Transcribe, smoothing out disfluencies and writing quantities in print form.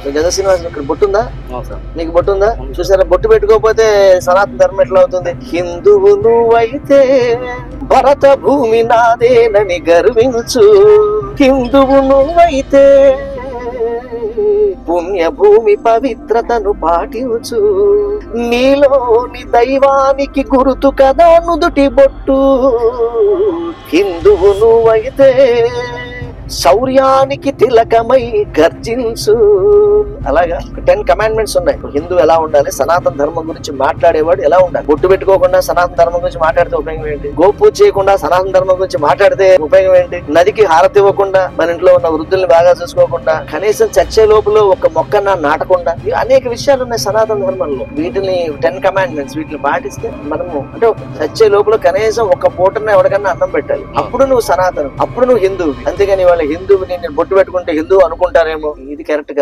గజ శ్రీనివాస్ ఇక్కడ బొట్టుందా? నీకు బొట్టుందా? చూసారా, బొట్టు పెట్టుకోకపోతే సనాతన ధర్మం ఎట్లా అవుతుంది? హిందువు నువ్వైతే భరత భూమి నాదేనని గర్వించు, హిందువు నువ్వైతే పుణ్యభూమి పవిత్రతను పాటించు, నీలోని దైవానికి గుర్తు కదా నుదుటి బొట్టు, హిందువు నువ్వైతే శౌర్యానికి తిలకమై గర్జించు. అలాగా 10 కమాండ్మెంట్స్ ఉన్నాయి. హిందూ ఎలా ఉండాలి, సనాతన ధర్మం గురించి మాట్లాడేవాడు ఎలా ఉండాలి. బొట్టు పెట్టుకోకుండా సనాతన ధర్మం గురించి మాట్లాడితే ఉపయోగం ఏంటి? గోపూజ చేయకుండా సనాతన ధర్మం గురించి మాట్లాడితే ఉపయోగం ఏంటి? నదికి హారతి ఇవ్వకుండా, మన ఇంట్లో ఉన్న వృద్ధుల్ని బాగా చూసుకోకుండా, కనీసం చచ్చే లోపల ఒక మొక్కన నాటకుండా, అనేక విషయాలు ఉన్నాయి సనాతన ధర్మంలో. వీటిని 10 కమాండ్మెంట్స్ వీటిని పాటిస్తే మనము అంటే చచ్చే లోపల కనీసం ఒక పూటన ఎవరికన్నా అన్నం పెట్టాలి. అప్పుడు నువ్వు సనాతనం, అప్పుడు నువ్వు హిందువు. అంతేగాని వాళ్ళ హిందువుని నేను బొట్టు పెట్టుకుంటే హిందువు అనుకుంటారేమో, ఇది కరెక్ట్ కాదు.